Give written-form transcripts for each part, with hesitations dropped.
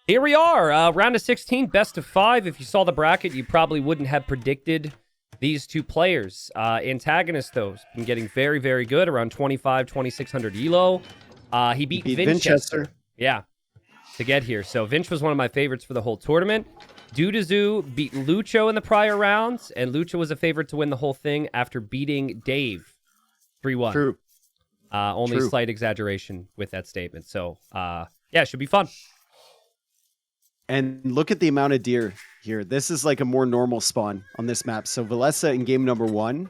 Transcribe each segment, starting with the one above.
Here we are, round of 16, best of 5. If you saw the bracket, you probably wouldn't have predicted these two players. Antagonist, though, has been getting very, very good, around 2,600 elo. He beat Vinchester. Yeah, to get here. So Vinch was one of my favorites for the whole tournament. Duduzhu beat Lucho in the prior rounds, and Lucho was a favorite to win the whole thing after beating Dave 3-1. True. Only True. Slight exaggeration with that statement. So, yeah, it should be fun. And look at the amount of deer here. This is like a more normal spawn on this map. So Valessa in game number 1,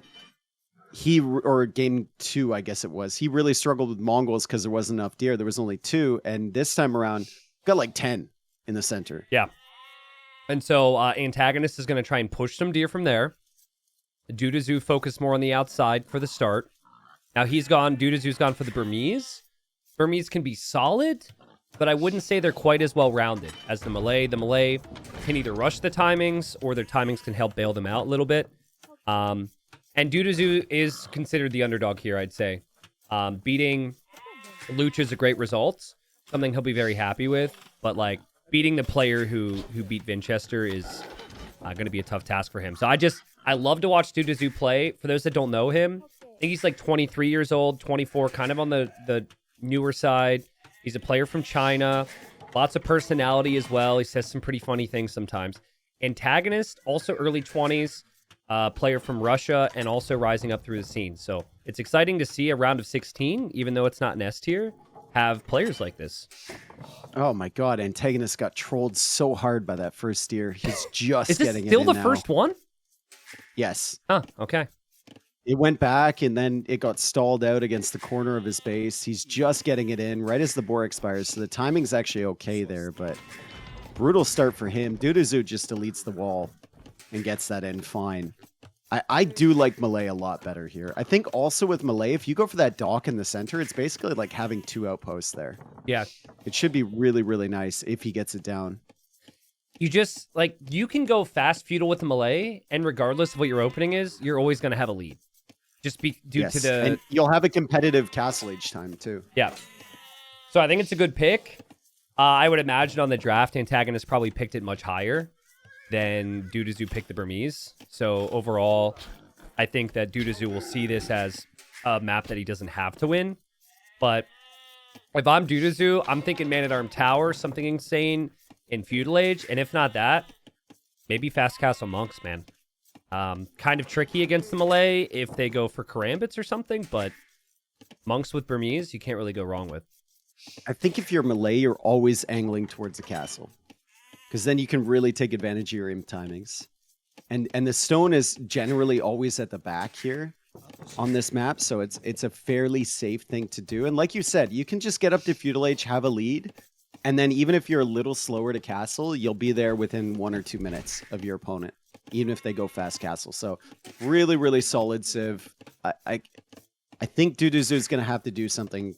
or game 2, I guess it was, he really struggled with Mongols because there wasn't enough deer. There was only 2. And this time around, got like 10 in the center. Yeah. And so Antagonist is going to try and push some deer from there. Duduzhu focused more on the outside for the start. Now Duduzhu's gone for the Burmese. Burmese can be solid, but I wouldn't say they're quite as well-rounded as the Malay. The Malay can either rush the timings, or their timings can help bail them out a little bit. And Duduzhu is considered the underdog here, I'd say. Beating Lucha is a great result, something he'll be very happy with. But, like, beating the player who beat Vinchester is going to be a tough task for him. So I love to watch Duduzhu play. For those that don't know him, I think he's like 23 years old, 24, kind of on the newer side. He's a player from China, lots of personality as well. He says some pretty funny things sometimes. Antagonist, also early 20s, player from Russia, and also rising up through the scene. So it's exciting to see a round of 16, even though it's not an S tier, have players like this. Oh my God, Antagonist got trolled so hard by that first deer. He's just Is this getting still it the in first now. one? Yes. Huh, okay. It went back, and then it got stalled out against the corner of his base. He's just getting it in right as the boar expires, so the timing's actually okay there, but brutal start for him. Duduzhu just deletes the wall and gets that in fine. I do like Malay a lot better here. I think also with Malay, if you go for that dock in the center, it's basically like having 2 outposts there. Yeah. It should be really, really nice if he gets it down. You can go fast feudal with the Malay, and regardless of what your opening is, you're always going to have a lead. Just due to the... And you'll have a competitive castle each time, too. Yeah. So I think it's a good pick. I would imagine on the draft, Antagonist probably picked it much higher than Duduzhu picked the Burmese. So overall, I think that Duduzhu will see this as a map that he doesn't have to win. But if I'm Duduzhu, I'm thinking Man-at-Arm Tower, something insane in Feudal Age. And if not that, maybe Fast Castle Monks, man. Kind of tricky against the Malay if they go for Karambits or something, but Monks with Burmese, you can't really go wrong with. I think if you're Malay, you're always angling towards the castle, because then you can really take advantage of your imp timings. And the stone is generally always at the back here on this map, so it's a fairly safe thing to do. And like you said, you can just get up to Feudal Age, have a lead, and then even if you're a little slower to castle, you'll be there within 1 or 2 minutes of your opponent, even if they go fast castle. So really, really solid civ. I think Duduzhu is going to have to do something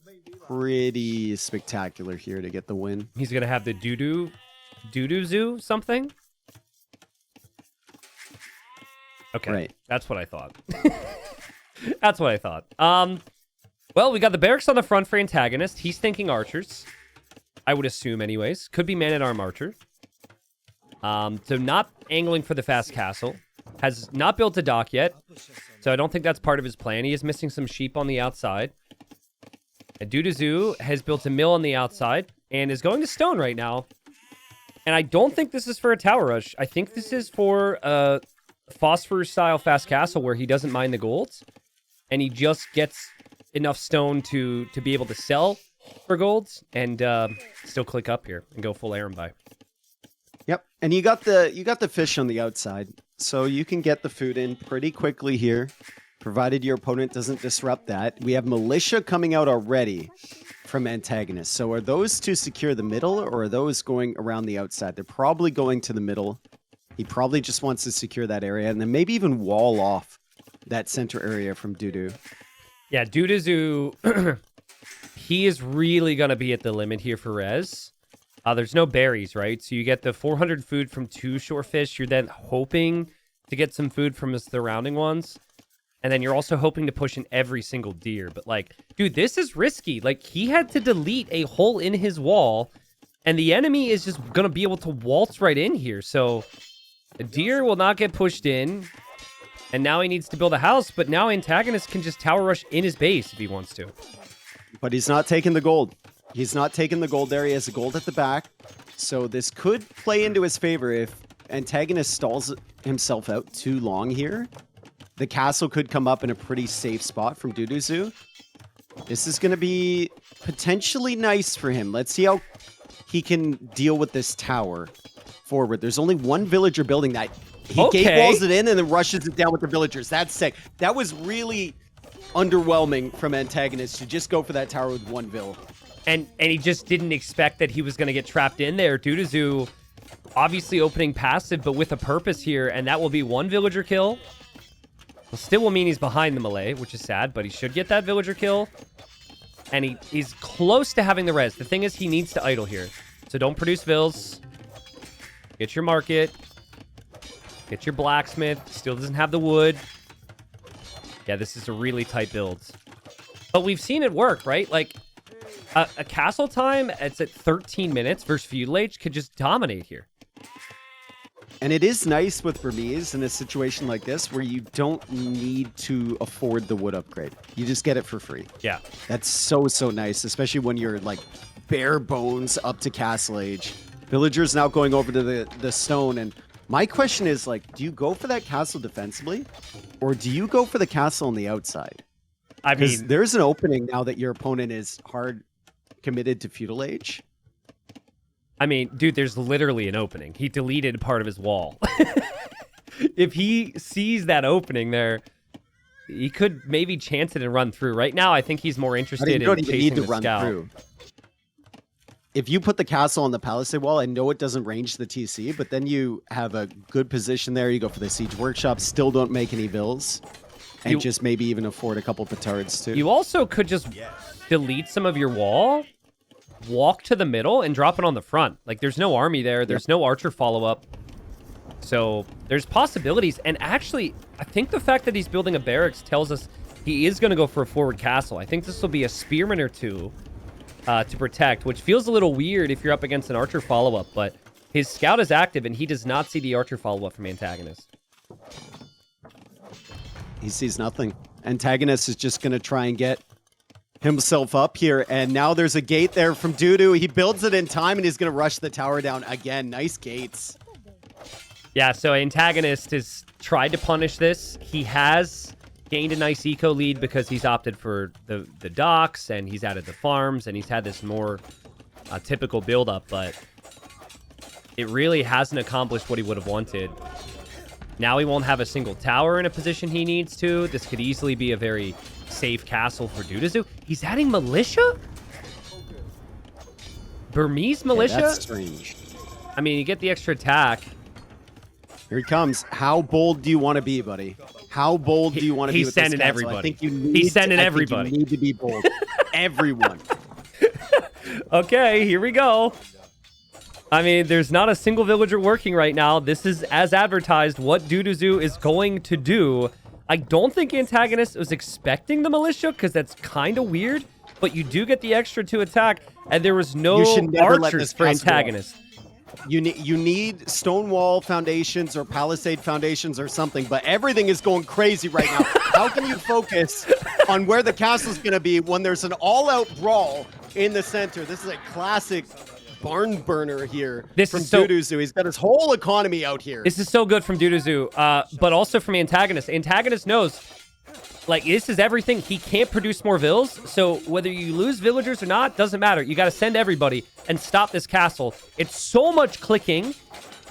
pretty spectacular here to get the win. He's going to have the Duduzhu something? Okay, right. That's what I thought. That's what I thought. Well, we got the barracks on the front for Antagonist. He's thinking archers, I would assume anyways. Could be Man-at-Arm Archer. So not angling for the fast castle. Has not built a dock yet, so I don't think that's part of his plan. He is missing some sheep on the outside. And Duduzhu has built a mill on the outside and is going to stone right now. And I don't think this is for a tower rush. I think this is for a phosphor-style fast castle where he doesn't mind the golds, and he just gets enough stone to be able to sell for golds and still click up here and go full Aram buy. Yep, and you got the fish on the outside, so you can get the food in pretty quickly here, provided your opponent doesn't disrupt that. We have militia coming out already from Antagonist. So are those to secure the middle, or are those going around the outside? They're probably going to the middle. He probably just wants to secure that area, and then maybe even wall off that center area from Dudu. Yeah, Duduzhu, he is really going to be at the limit here for res. There's no berries, right? So you get the 400 food from 2 shorefish. You're then hoping to get some food from the surrounding ones. And then you're also hoping to push in every single deer. But, like, dude, this is risky. Like, he had to delete a hole in his wall And the enemy is just going to be able to waltz right in here. So the deer will not get pushed in. And now he needs to build a house. But now Antagonist can just tower rush in his base if he wants to. But he's not taking the gold. He's not taking the gold there. He has a gold at the back. So this could play into his favor if Antagonist stalls himself out too long here. The castle could come up in a pretty safe spot from Duduzhu. This is going to be potentially nice for him. Let's see how he can deal with this tower forward. There's only one villager building that. He gate walls it in and then rushes it down with the villagers. That's sick. That was really underwhelming from Antagonist to just go for that tower with one vill. And he just didn't expect that he was going to get trapped in there. Duduzhu obviously opening passive, but with a purpose here. And that will be one villager kill. Well, still will mean he's behind the melee, which is sad, but he should get that villager kill. And he's close to having the res. The thing is, he needs to idle here. So don't produce vills. Get your market. Get your blacksmith. Still doesn't have the wood. Yeah, this is a really tight build. But we've seen it work, right? Like, a castle time, it's at 13 minutes versus feudal age, could just dominate here. And it is nice with Burmese in a situation like this where you don't need to afford the wood upgrade. You just get it for free. Yeah. That's so, so nice, especially when you're like bare bones up to castle age. Villagers now going over to the stone. And my question is, like, do you go for that castle defensively or do you go for the castle on the outside? I mean, there's an opening now that your opponent is hard committed to feudal age. I mean, dude, there's literally an opening. He deleted part of his wall. If he sees that opening there, he could maybe chance it and run through. Right now, I think he's more interested in chasing the scout. Through. If you put the castle on the palisade wall, I know it doesn't range the TC, but then you have a good position there. You go for the siege workshop, still don't make any vills, and just maybe even afford a couple petards too. You also could just delete some of your wall, walk to the middle, and drop it on the front. Like, there's no army there. There's no archer follow-up. So there's possibilities. And actually, I think the fact that he's building a barracks tells us he is going to go for a forward castle. I think this will be a spearman or two to protect, which feels a little weird if you're up against an archer follow-up. But his scout is active, and he does not see the archer follow-up from Antagonist. He sees nothing. Antagonist is just going to try and get himself up here, and now there's a gate there from Dudu. He builds it in time, and he's going to rush the tower down again. Nice gates. Yeah, so Antagonist has tried to punish this. He has gained a nice eco lead because he's opted for the docks, and he's added the farms, and he's had this more typical build-up, but it really hasn't accomplished what he would have wanted. Now he won't have a single tower in a position he needs to. This could easily be a very safe castle for Duduzhu. He's adding militia? Burmese militia? Yeah, that's strange. I mean, you get the extra attack. Here he comes. How bold do you want to be, buddy? How bold do you want to be with this castle? He's sending everybody. I think you need He's sending everybody. You need to be bold. Everyone. Okay, here we go. I mean, there's not a single villager working right now. This is, as advertised, what Duduzhu is going to do. I don't think Antagonist was expecting the militia, because that's kind of weird. But you do get the extra 2 attack, and there was no archers for Antagonist. You need stone wall foundations or palisade foundations or something, but everything is going crazy right now. How can you focus on where the castle's going to be when there's an all-out brawl in the center? This is a classic barn burner here from Duduzhu. He's got his whole economy out here. This is so good from Duduzhu, but also from Antagonist. Antagonist knows, like, this is everything. He can't produce more vills, so whether you lose villagers or not, doesn't matter. You got to send everybody and stop this castle. It's so much clicking.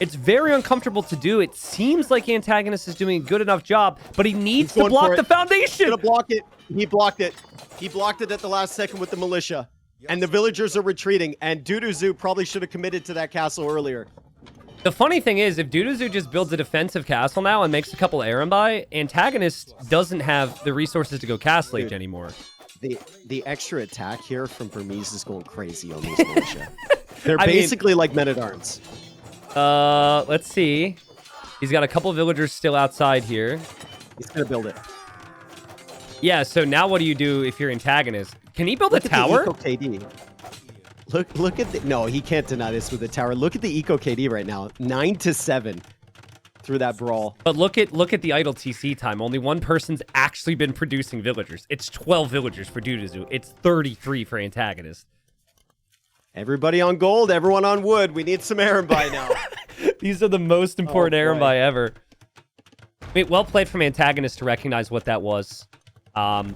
It's very uncomfortable to do. It seems like Antagonist is doing a good enough job, but he needs to block the foundation. He's gonna block it. He blocked it. He blocked it at the last second with the militia. And the villagers are retreating, and Duduzhu probably should have committed to that castle earlier. The funny thing is, if Duduzhu just builds a defensive castle now and makes a couple Arambai, Antagonist doesn't have the resources to go Castle Age anymore. The extra attack here from Burmese is going crazy on these militia. They're basically like men-at-arms. Let's see. He's got a couple villagers still outside here. He's going to build it. Yeah, so now what do you do if you're Antagonist? Can he build a tower? Look at the... No, he can't deny this with the tower. Look at the eco KD right now. 9-7 through that brawl. But look at the idle TC time. Only one person's actually been producing villagers. It's 12 villagers for Duduzhu. It's 33 for Antagonist. Everybody on gold, everyone on wood. We need some Aaron by now. These are the most important Aaron by ever. Wait, well played from Antagonist to recognize what that was.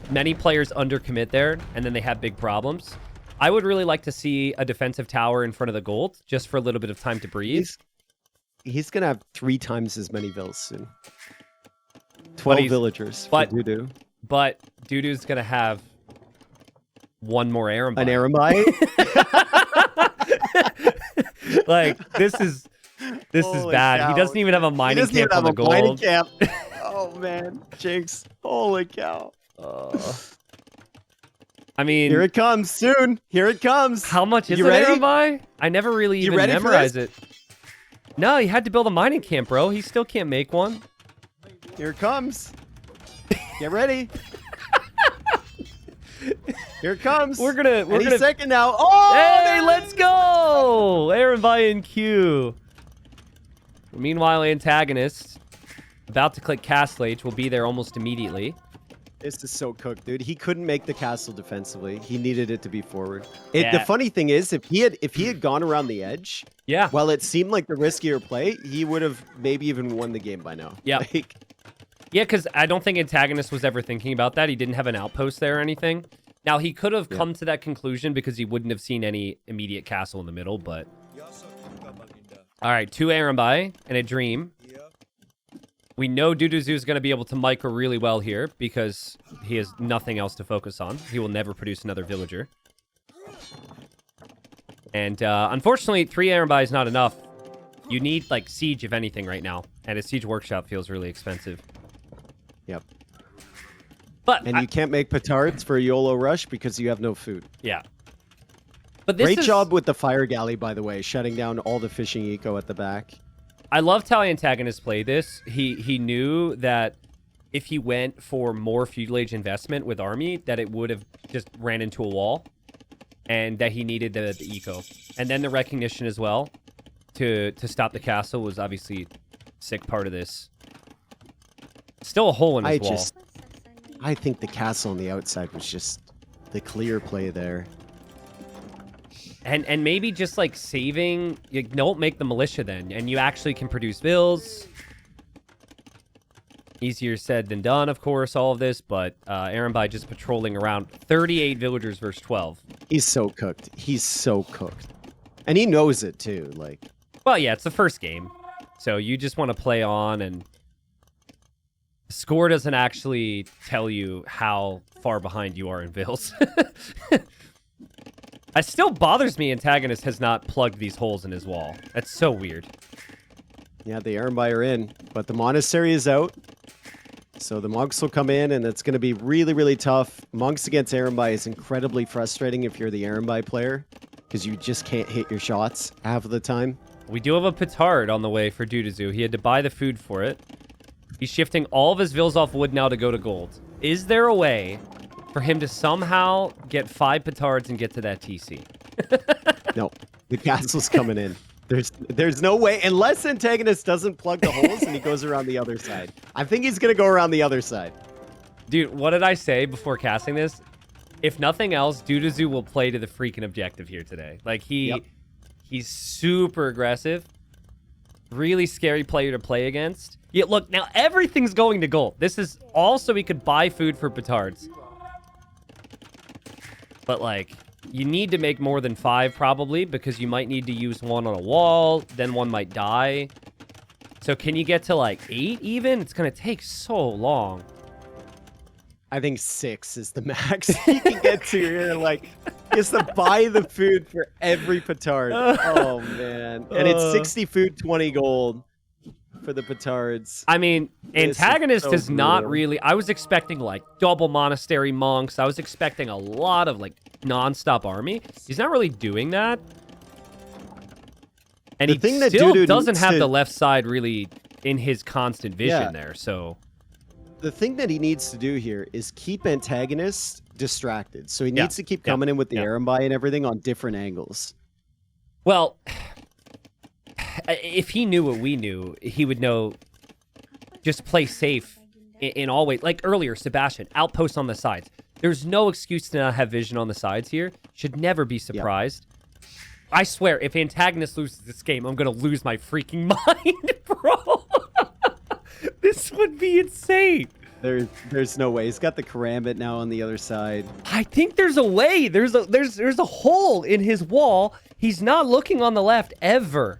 Many players undercommit there, and then they have big problems. I would really like to see a defensive tower in front of the gold, just for a little bit of time to breathe. He's going to have 3 times as many vills soon. 12 villagers for Dudu. But Dudu's going to have one more Aaron by. An Aaron by? Like, this is bad. Cow. He doesn't even have a mining camp on the gold. Mining camp. Oh, man. Jinx. Holy cow. I mean... Here it comes soon. Here it comes. How much is it, Aaron by? I never really even memorized it. No, he had to build a mining camp, bro. He still can't make one. Here it comes. Get ready. Here it comes. We're gonna second now. Oh, hey, let's go! Aaron by in queue. Meanwhile, Antagonist about to click Castle Age will be there almost immediately. This is so cooked, dude. He couldn't make the castle defensively. He needed it to be forward. The funny thing is, if he had gone around the edge, while it seemed like the riskier play, he would have maybe even won the game by now. Yeah. Yeah, because I don't think Antagonist was ever thinking about that. He didn't have an outpost there or anything. Now, he could have come to that conclusion because he wouldn't have seen any immediate castle in the middle, but... All right, 2 Aaron by and a Dream. We know Duduzhu is going to be able to micro really well here because he has nothing else to focus on. He will never produce another villager. And unfortunately, 3 Aaron by is not enough. You need, like, Siege, if anything, right now. And a Siege Workshop feels really expensive. Yep. But you can't make petards for a YOLO rush because you have no food. Yeah. But this Great job with the Fire Galley, by the way, shutting down all the fishing eco at the back. I loved how Antagonist played this. He knew that if he went for more feudal age investment with army, that it would have just ran into a wall, and that he needed the eco. And then the recognition as well to stop the castle was obviously a sick part of this. Still a hole in his wall. I think the castle on the outside was just the clear play there. And maybe just like saving, you don't make the militia then, and you actually can produce vills. Easier said than done, of course, all of this, but Aaron by just patrolling around 38 villagers versus 12. He's so cooked. He's so cooked. And he knows it too, like. Well, yeah, it's the first game. So you just want to play on, and the score doesn't actually tell you how far behind you are in vills. It still bothers me Antagonist has not plugged these holes in his wall. That's so weird. Yeah, the Aaron by are in, but the monastery is out. So the monks will come in, and it's going to be really, really tough. Monks against Aaron by is incredibly frustrating if you're the Aaron by player, because you just can't hit your shots half of the time. We do have a petard on the way for Duduzhu. He had to buy the food for it. He's shifting all of his vills off wood now to go to gold. Is there a way for him to somehow get 5 petards and get to that TC? No, the castle's coming in. There's no way, unless Antagonist doesn't plug the holes and he goes around the other side. I think he's going to go around the other side. Dude, what did I say before casting this? If nothing else, Duduzhu will play to the freaking objective here today. Like, he's super aggressive. Really scary player to play against. Yeah, look, now everything's going to gold. This is also he could buy food for petards. But, like, you need to make more than 5, probably, because you might need to use one on a wall, then one might die. So can you get to, like, 8 even? It's going to take so long. I think 6 is the max you can get to. You're like, just to buy the food for every petard. Oh, man. And it's 60 food, 20 gold for the petards. I mean, Antagonist is not really... I was expecting, like, double monastery monks. I was expecting a lot of, like, non-stop army. He's not really doing that. And he still doesn't have the left side really in his constant vision there, so... The thing that he needs to do here is keep Antagonist distracted. So he needs to keep coming in with the Arambai and everything on different angles. Well, if he knew what we knew, he would know just play safe in all ways. Like earlier, Sebastian, outposts on the sides. There's no excuse to not have vision on the sides here. Should never be surprised. I swear, if Antagonist loses this game, I'm going to lose my freaking mind, bro. This would be insane. There's no way. He's got the Karambit now on the other side. I think there's a way. There's a hole in his wall. He's not looking on the left ever.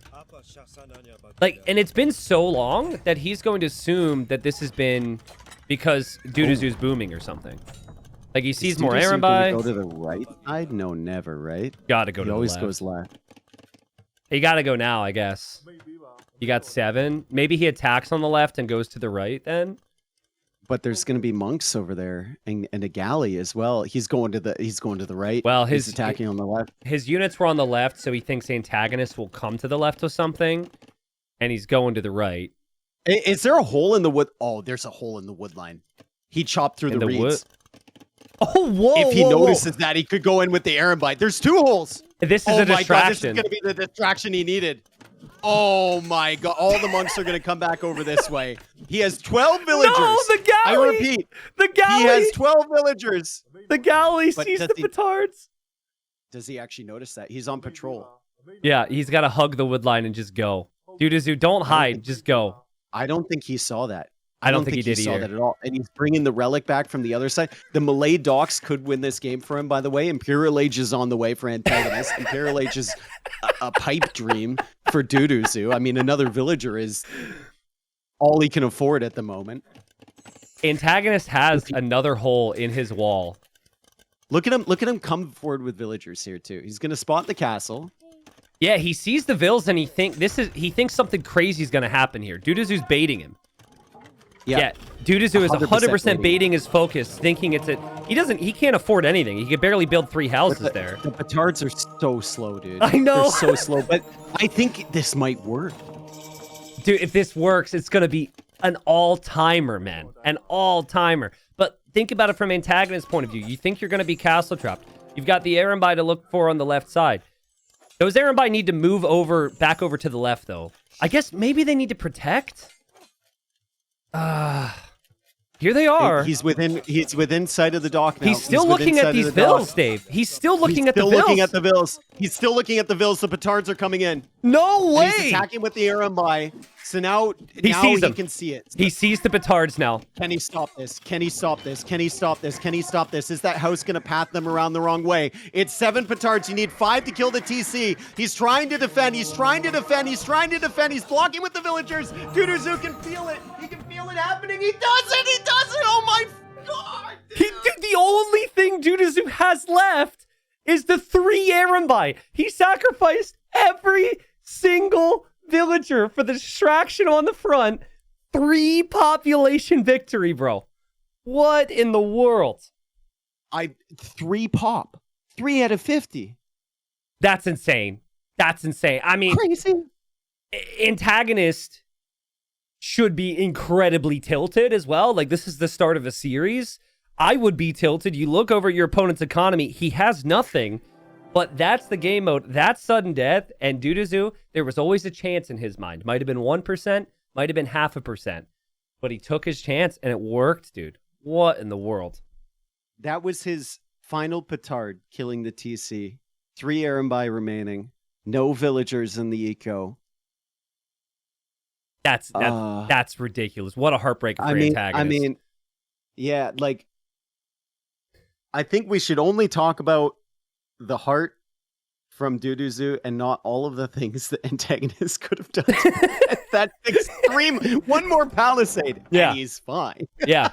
Like, and it's been so long that he's going to assume that this has been because Duduzhu's booming or something. Like he sees more Arambai. Go to the right side? No, never. Right? Gotta go to the left. He always goes left. He gotta go now, I guess. You got 7. Maybe he attacks on the left and goes to the right then. But there's going to be monks over there and a galley as well. He's going to the right. Well, he's attacking on the left. His units were on the left, so he thinks Antagonist will come to the left with something, and he's going to the right. Is there a hole in the wood? Oh, there's a hole in the wood line. He chopped through the reeds. Oh, whoa! If he notices that, he could go in with the Arambai. There's 2 holes. This is a distraction. Oh my God, this is going to be the distraction he needed. Oh my God! All the monks are going to come back over this way. He has 12 villagers. No, the galley! I repeat, the galley! He has 12 villagers. The galley sees the petards. Does he actually notice that? He's on patrol. Yeah, he's got to hug the wood line and just go. Duduzhu, don't hide. Just go. I don't think he saw that. I don't think he did saw either. that at all. And he's bringing the relic back from the other side. The Malay Docks could win this game for him, by the way. Imperial Age is on the way for Antagonist. Imperial Age is a pipe dream for Duduzhu. I mean, another villager is all he can afford at the moment. Antagonist has another hole in his wall. Look at him come forward with villagers here too. He's going to spot the castle. Yeah, he sees the vills and he thinks something crazy is going to happen here. Duduzhu's baiting him. Yeah, Duduzhu is 100% baiting his focus, thinking he can't afford anything. He could barely build 3 houses there. The petards are so slow, dude. I know. They're so slow, but I think this might work. Dude, if this works, it's going to be an all-timer, man. An all-timer. But think about it from Antagonist's point of view. You think you're going to be castle trapped. You've got the Arambai to look for on the left side. Those Arambai need to move back over to the left, though. I guess maybe they need to protect? Here they are. He's within sight of the dock now. He's still looking at these vills, Dave. He's still looking at the vills. He's still looking at the vills. The petards are coming in. No way. He's attacking with the Arambai. So now he can see it. He sees the petards now. Can he stop this? Can he stop this? Can he stop this? Can he stop this? Is that house going to path them around the wrong way? It's 7 petards. You need 5 to kill the TC. He's trying to defend. He's trying to defend. He's blocking with the villagers. Duduzhu can feel it. He can feel it happening. He does it. Oh my God. The only thing Duduzhu has left is the 3 Arambai. He sacrificed every single villager for the distraction on the front. 3 population victory, bro. What in the world? 3 pop. 3 out of 50. That's insane. I mean, crazy. Antagonist should be incredibly tilted as well. Like, this is the start of a series. I would be tilted. You look over at your opponent's economy. He has nothing. But that's the game mode. That's sudden death. And Duduzhu, there was always a chance in his mind. Might have been 1%, might have been 0.5%. But he took his chance and it worked, dude. What in the world? That was his final petard, killing the TC. 3 Arambai remaining. No villagers in the eco. That's ridiculous. What a heartbreaker for Antagonist. I mean, yeah, like, I think we should only talk about the heart from Duduzhu and not all of the things that Antagonist could have done. That's extreme. One more palisade. Yeah. And he's fine. Yeah.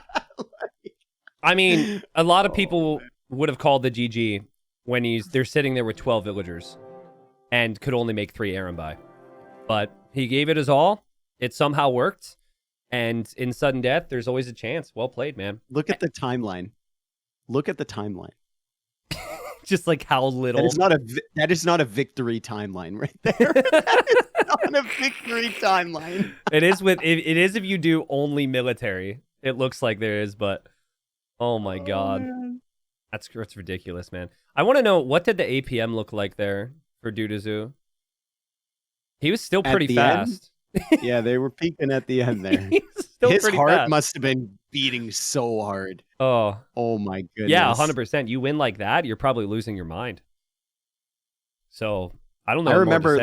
I mean, a lot of people would have called the GG when they're sitting there with 12 villagers and could only make 3 Arambai. But he gave it his all. It somehow worked. And in sudden death, there's always a chance. Well played, man. Look at the timeline. Just like how little. That is not a victory timeline right there. That is not a victory timeline. It is if you do only military. It looks like there is, but oh my God. That's ridiculous, man. I want to know, what did the APM look like there for Duduzhu? He was still pretty fast. Yeah, they were peaking at the end there. His heart must have been beating so hard. Oh my goodness. Yeah, 100%. You win like that, you're probably losing your mind. So I don't know. I remember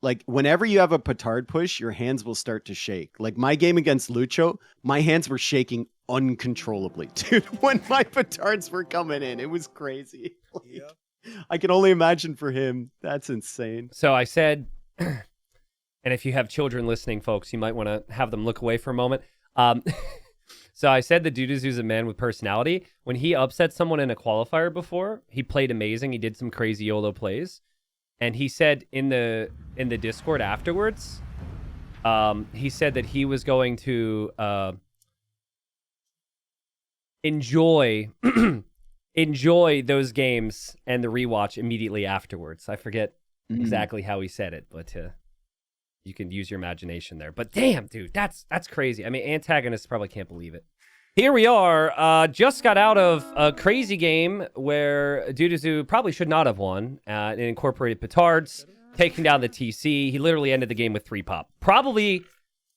like whenever you have a petard push, your hands will start to shake. Like my game against Lucho, my hands were shaking uncontrollably, dude. When my petards were coming in, it was crazy. Like, I can only imagine for him. That's insane. So I said, and if you have children listening, folks, you might want to have them look away for a moment. So I said the Duduzhu's a man with personality. When he upset someone in a qualifier before, he played amazing. He did some crazy YOLO plays. And he said in the Discord afterwards, he said that he was going to enjoy those games and the rewatch immediately afterwards. I forget exactly how he said it, but you can use your imagination there. But damn, dude, that's crazy. I mean, Antagonists probably can't believe it. Here we are, just got out of a crazy game where Duduzhu probably should not have won. It incorporated petards, taking down the TC. He literally ended the game with 3 pop. Probably,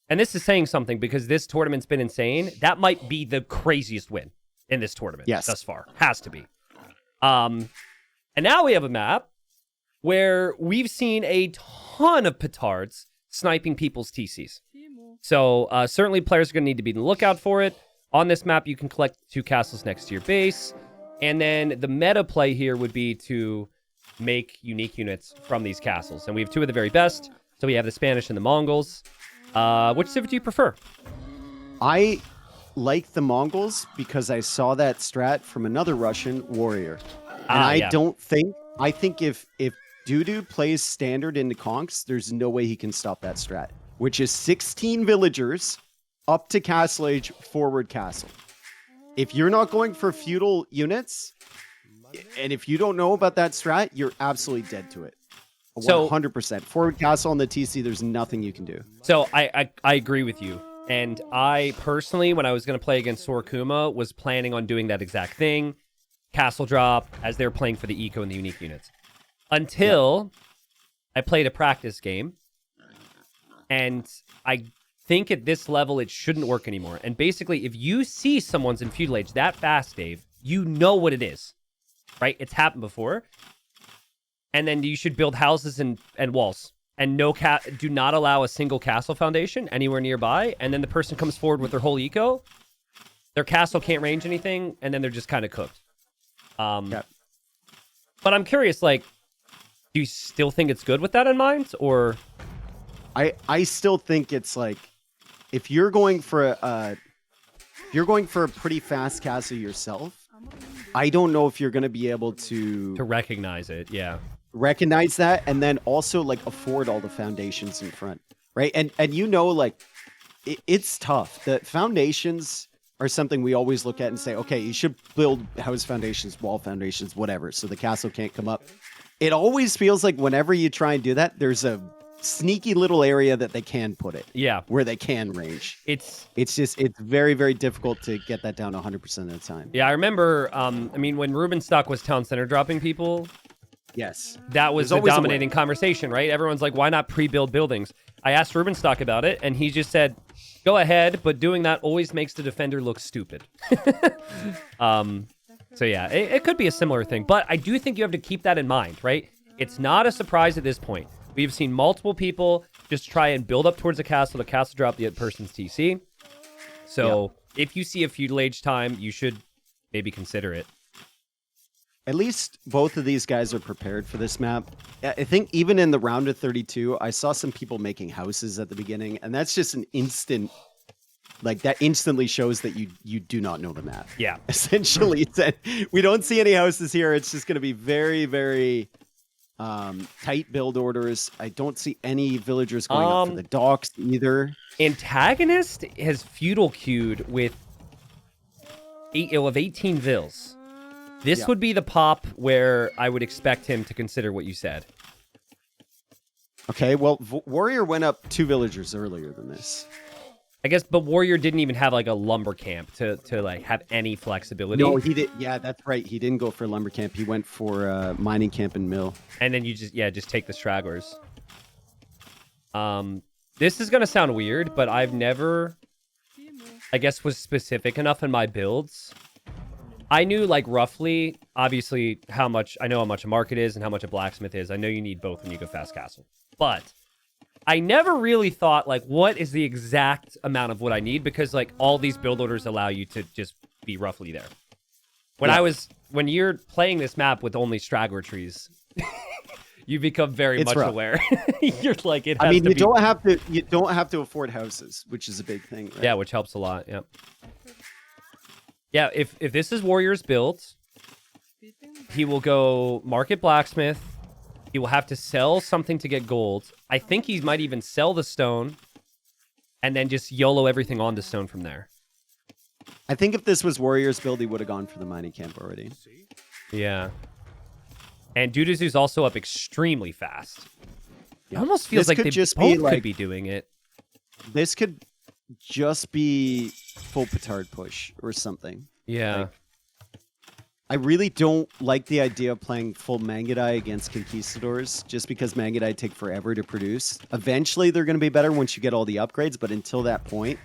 and this is saying something because this tournament's been insane, that might be the craziest win in this tournament thus far. Has to be. And now we have a map where we've seen a ton of petards sniping people's TCs. So certainly players are going to need to be on the lookout for it. On this map, you can collect 2 castles next to your base. And then the meta play here would be to make unique units from these castles. And we have 2 of the very best. So we have the Spanish and the Mongols. Which civ do you prefer? I like the Mongols because I saw that strat from another Russian warrior. And I think if Dudu plays standard into Conks, there's no way he can stop that strat, which is 16 villagers up to castle age, forward castle. If you're not going for feudal units, and if you don't know about that strat, you're absolutely dead to it. 100%. Forward castle on the TC, there's nothing you can do. So I agree with you. And I personally, when I was going to play against Sorokuma, was planning on doing that exact thing. Castle drop, as they were playing for the eco and the unique units. Until I played a practice game. And I think at this level, it shouldn't work anymore. And basically, if you see someone's in feudal age that fast, Dave, you know what it is, right? It's happened before. And then you should build houses and walls. And do not allow a single castle foundation anywhere nearby. And then the person comes forward with their whole eco. Their castle can't range anything, and then they're just kind of cooked. But I'm curious, like, do you still think it's good with that in mind, or? I still think it's like, if you're going for a pretty fast castle yourself, I don't know if you're going to be able to recognize it. Yeah. Recognize that, and then also like afford all the foundations in front, right? And you know, like it's tough. The foundations are something we always look at and say, okay, you should build house foundations, wall foundations, whatever, so the castle can't come up. It always feels like whenever you try and do that, there's a sneaky little area that they can put it. Yeah. Where they can range. It's very, very difficult to get that down 100% of the time. Yeah, I remember, when Rubenstock was town center dropping people, yes, that was a dominating conversation, right? Everyone's like, why not pre-build buildings? I asked Rubenstock about it, and he just said, go ahead, but doing that always makes the defender look stupid. So yeah, it could be a similar thing, but I do think you have to keep that in mind, right? It's not a surprise at this point. We've seen multiple people just try and build up towards the castle drop the person's TC. So if you see a feudal age time, you should maybe consider it. At least both of these guys are prepared for this map. I think even in the round of 32, I saw some people making houses at the beginning, and that's just an instant, like that instantly shows that you do not know the map. Yeah. Essentially, we don't see any houses here. It's just going to be very, very tight build orders. I don't see any villagers going up for the docks either. Antagonist has feudal queued with 18 vills. This would be the pop where I would expect him to consider what you said. Okay, well, Warrior went up 2 villagers earlier than this. I guess, but Warrior didn't even have like a lumber camp to like have any flexibility. No, he did. Yeah, that's right. He didn't go for lumber camp. He went for mining camp and mill. And then you just take the stragglers. This is gonna sound weird, but I've never, I guess, was specific enough in my builds. I knew like roughly, obviously, I know how much a market is and how much a blacksmith is. I know you need both when you go fast castle, but I never really thought like what is the exact amount of what I need, because like all these build orders allow you to just be roughly there. When you're playing this map with only straggler trees, you become very much aware. You're like, it has I mean, to you be... don't have to afford houses, which is a big thing. Right? Yeah, which helps a lot. Yeah. Yeah, if this is Warrior's build, he will go market blacksmith. He will have to sell something to get gold. I think he might even sell the stone and then just YOLO everything on the stone from there. I think if this was Warrior's build, he would have gone for the mining camp already. Yeah. And Duduzhu's also up extremely fast. It almost feels like they both could be doing it. This could just be full petard push or something. Yeah. Like, I really don't like the idea of playing full Mangudai against Conquistadors, just because Mangudai take forever to produce. Eventually, they're going to be better once you get all the upgrades, but until that point,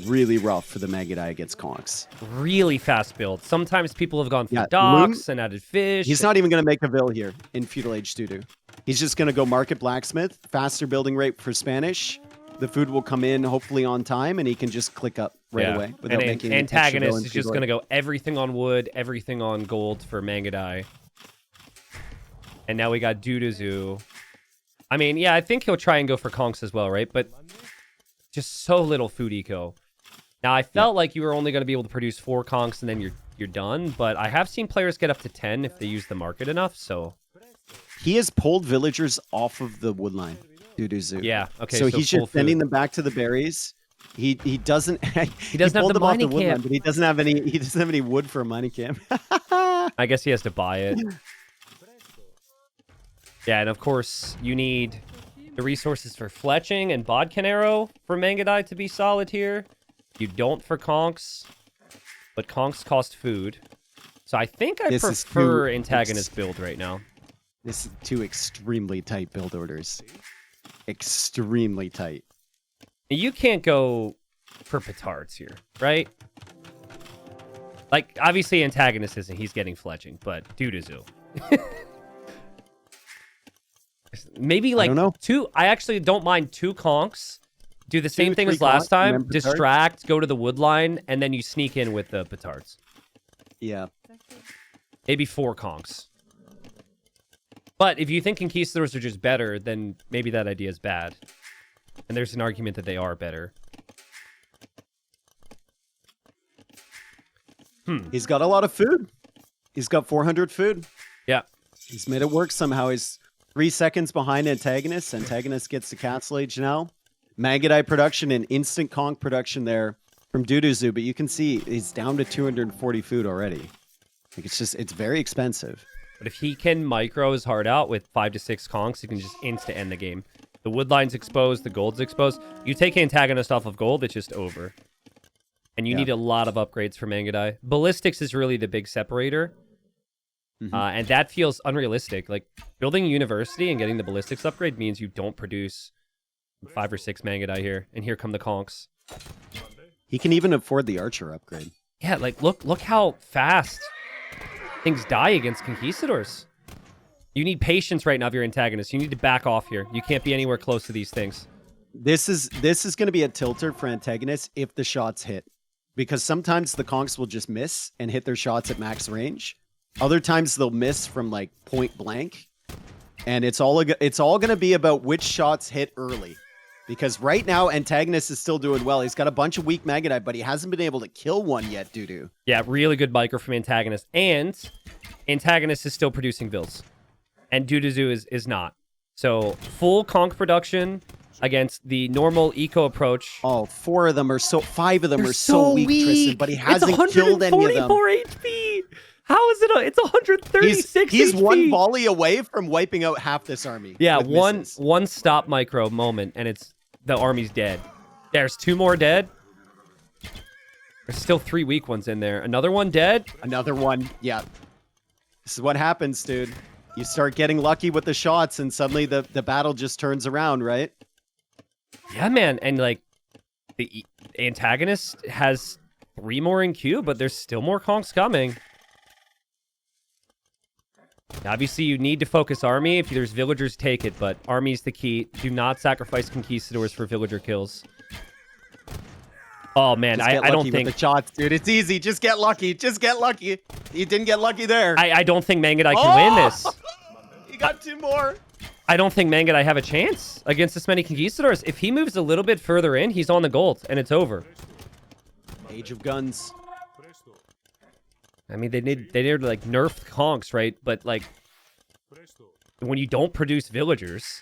really rough for the Mangudai against Conks. Really fast build. Sometimes people have gone through docks and added fish. He's not even going to make a vill here in Feudal Age Dudu. He's just going to go market blacksmith, faster building rate for Spanish. The food will come in hopefully on time, and he can just click up right away without making an Antagonist is just going to go everything on wood, everything on gold for Mangudai. And now we got Duduzhu. I mean, yeah, I think he'll try and go for Conks as well, right? But just so little food eco. Now, I felt like you were only going to be able to produce 4 Conks and then you're done. But I have seen players get up to 10 if they use the market enough, so... He has pulled villagers off of the wood line. Duduzhu. Yeah. Okay. So he's just sending them back to the berries. He doesn't. He doesn't have the mining camp, but he doesn't have any. He doesn't have any wood for a mining camp. I guess he has to buy it. Yeah, and of course you need the resources for fletching and bodkin arrow for Mangudai to be solid here. You don't for Conks, but Conks cost food. So I think I prefer Antagonist build right now. This is 2 extremely tight build orders. Extremely tight. You can't go for petards here, right? Like, obviously Antagonist isn't. He's getting fletching, but Duduzhu. Maybe like 2. I actually don't mind 2 conks. Do the same thing as last time. Distract, go to the wood line, and then you sneak in with the petards. Yeah. Maybe 4 conks. But if you think Conquistadors are just better, then maybe that idea is bad. And there's an argument that they are better. He's got a lot of food. He's got 400 food. Yeah. He's made it work somehow. He's 3 seconds behind Antagonist. Antagonist gets the Castle Age now. Mangudai production and instant conk production there from Duduzhu. But you can see he's down to 240 food already. Like it's very expensive. But if he can micro his heart out with 5 to 6 conks, he can just insta end the game. The wood line's exposed, the gold's exposed. You take Antagonist off of gold, it's just over. And you need a lot of upgrades for Mangudai. Ballistics is really the big separator. And that feels unrealistic. Like, building a university and getting the ballistics upgrade means you don't produce 5 or 6 Mangudai here. And here come the conks. He can even afford the archer upgrade. Yeah, like, look how fast things die against Conquistadors. You need patience right now if you're Antagonist. You need to back off here. You can't be anywhere close to these things. This is going to be a tilter for Antagonist if the shots hit. Because sometimes the conks will just miss and hit their shots at max range. Other times they'll miss from like point blank. And it's all going to be about which shots hit early. Because right now, Antagonist is still doing well. He's got a bunch of weak Mangudai, but he hasn't been able to kill one yet, Dudu. Yeah, really good micro from Antagonist. And Antagonist is still producing vills. And Duduzhu is not. So, full conk production against the normal eco approach. Oh, 5 of them are so weak, Tristan, but he hasn't killed any of them. 144 HP! How is it? It's 136 He's HP. one volley away from wiping out half this army. Yeah, one stop micro moment, and the army's dead. There's 2 more dead. There's still 3 weak ones in there. Another one dead. Another one. Yeah. This is what happens, dude. You start getting lucky with the shots, and suddenly the battle just turns around, right? Yeah, man. And like the antagonist has 3 more in queue, but there's still more conks coming. Obviously, you need to focus army. If there's villagers, take it, but army's the key. Do not sacrifice conquistadors for villager kills. Oh, man, I don't think... with the shots, dude. It's easy. Just get lucky. Just get lucky. You didn't get lucky there. I don't think Mangadai can win this. You got 2 more. I don't think Mangadai have a chance against this many conquistadors. If he moves a little bit further in, he's on the gold, and it's over. Age of Guns. I mean, they need to like nerf conks, right? But like, when you don't produce villagers,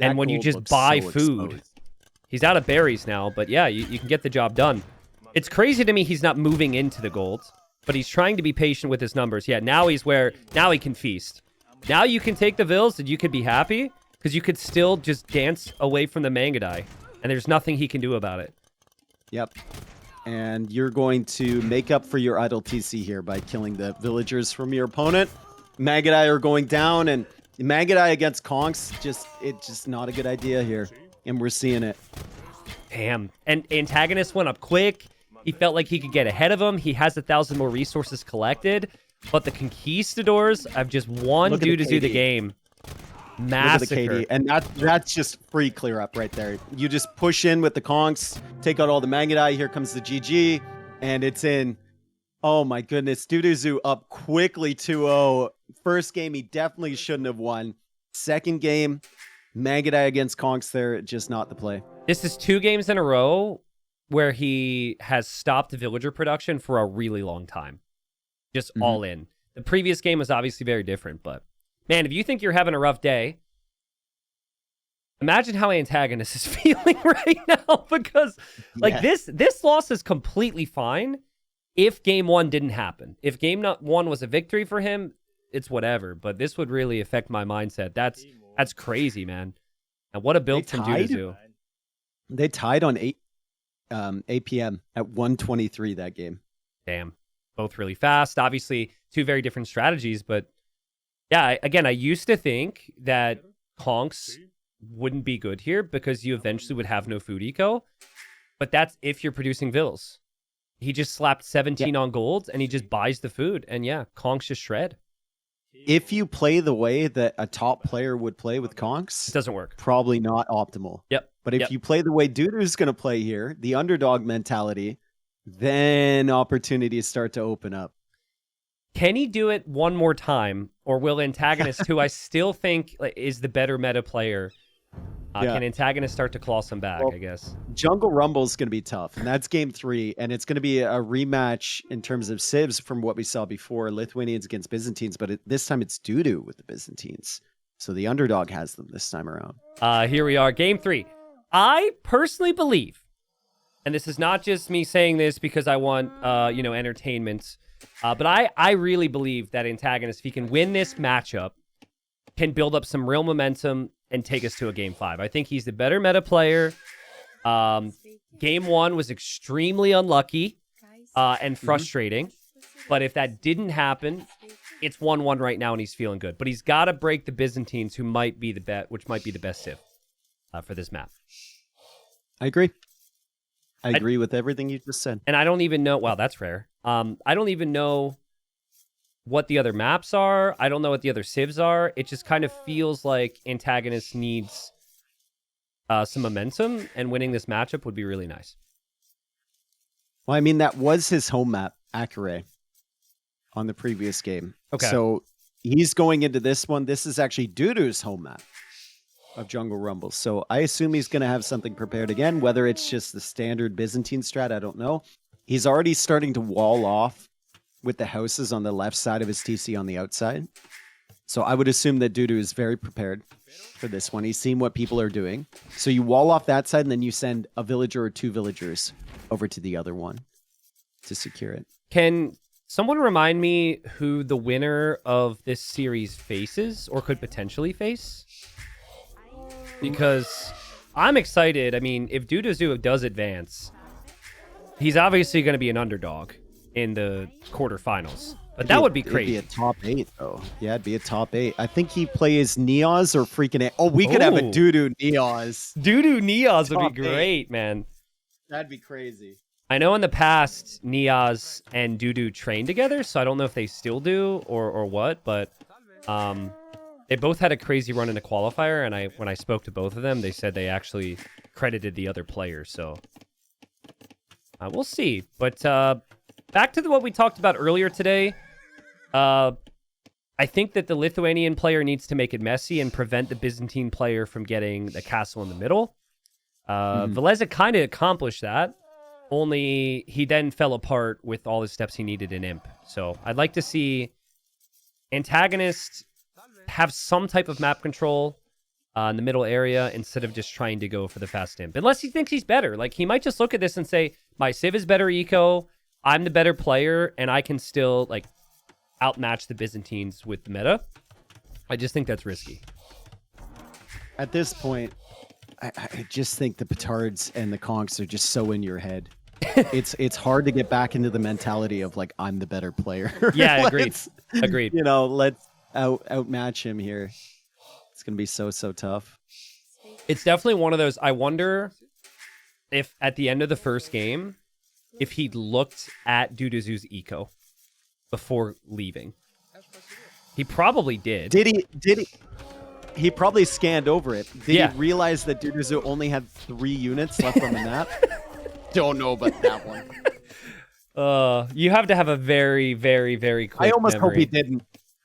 and when you just buy food, he's out of berries now. But yeah, you can get the job done. It's crazy to me he's not moving into the gold, but he's trying to be patient with his numbers. Yeah, now he can feast. Now you can take the vills and you can be happy because you could still just dance away from the Mangadai, and there's nothing he can do about it. Yep. And you're going to make up for your idle TC here by killing the villagers from your opponent. Mangadai are going down, and Mangadai against conks, it's just not a good idea here. And we're seeing it. Damn. And Antagonist went up quick. He felt like he could get ahead of him. He has 1,000 more resources collected. But the Conquistadors have just won Duduzhu the game. Massacre. Look at the KD. And that's just free clear up right there. You just push in with the conks, take out all the Mangadai. Here comes the GG, and it's in. Oh my goodness. Duduzhu up quickly 2-0. First game, he definitely shouldn't have won. Second game, Mangadai against conks there, just not the play. This is 2 games in a row where he has stopped villager production for a really long time. Just all in. The previous game was obviously very different, but man, if you think you're having a rough day, imagine how Antagonist is feeling right now, because like this loss is completely fine if game 1 didn't happen. If game 1 was a victory for him, it's whatever, but this would really affect my mindset. That's crazy, man. And what a build from Duduzhu. They tied on 8 p.m. at 1:23 that game. Damn. Both really fast. Obviously, 2 very different strategies, but yeah, again, I used to think that conks wouldn't be good here because you eventually would have no food eco, but that's if you're producing vills. He just slapped 17 on gold, and he just buys the food, and yeah, conks just shred. If you play the way that a top player would play with conks, it doesn't work. Probably not optimal. Yep. But if you play the way Duduzhu's going to play here, the underdog mentality, then opportunities start to open up. Can he do it one more time, or will Antagonist, who I still think is the better meta player, can Antagonist start to claw some back, I guess? Jungle Rumble is going to be tough, and that's game 3, and it's going to be a rematch in terms of civs from what we saw before, Lithuanians against Byzantines, but this time it's Duduzhu with the Byzantines. So the underdog has them this time around. Here we are, game 3. I personally believe, and this is not just me saying this because I want, entertainment, but I really believe that Antagonist, if he can win this matchup, can build up some real momentum and take us to a game 5. I think he's the better meta player. Game 1 was extremely unlucky and frustrating, but if that didn't happen, it's 1-1 right now, and he's feeling good. But he's got to break the Byzantines, who might be which might be the best civ for this map. I agree. I agree with everything you just said. And I don't even know... Wow, that's rare. I don't even know what the other maps are. I don't know what the other civs are. It just kind of feels like Antagonist needs some momentum, and winning this matchup would be really nice. Well, I mean, that was his home map, Akure, on the previous game. Okay. So he's going into this one. This is actually Duduzhu's home map of Jungle Rumble. So I assume he's going to have something prepared again, whether it's just the standard Byzantine strat, I don't know. He's already starting to wall off with the houses on the left side of his TC on the outside. So I would assume that Duduzhu is very prepared for this one. He's seen what people are doing. So you wall off that side, and then you send a villager or 2 villagers over to the other one to secure it. Can someone remind me who the winner of this series faces or could potentially face? Because I'm excited. I mean, if Duduzhu does advance, he's obviously going to be an underdog in the quarterfinals. But that would be crazy. It'd be a top 8, though. Yeah, it'd be a top 8. I think he plays Neos or freaking... Oh, we could have a Dudu Neos. Dudu Neos would be great, man. That'd be crazy. I know in the past, Niaz and Dudu trained together, so I don't know if they still do or what, but they both had a crazy run in a qualifier, and when I spoke to both of them, they said they actually credited the other player, so we'll see. But back to what we talked about earlier today, I think that the Lithuanian player needs to make it messy and prevent the Byzantine player from getting the castle in the middle. Veleza kind of accomplished that. Only he then fell apart with all the steps he needed in Imp. So I'd like to see Antagonist have some type of map control in the middle area instead of just trying to go for the fast Imp. Unless he thinks he's better. Like, he might just look at this and say, my Civ is better eco, I'm the better player, and I can still, like, outmatch the Byzantines with the meta. I just think that's risky. At this point, I just think the petards and the conks are just so in your head. It's hard to get back into the mentality of like, I'm the better player. Yeah, agreed. Agreed. You know, let's outmatch him here. It's gonna be so tough. It's definitely one of those. I wonder if at the end of the first game, if he looked at Duduzhu's eco before leaving. He probably did. Did he? He probably scanned over it. Did he realize that Duduzhu only had 3 units left on the map? Don't know about that one. You have to have a very, very, very quick I almost memory. hope he didn't.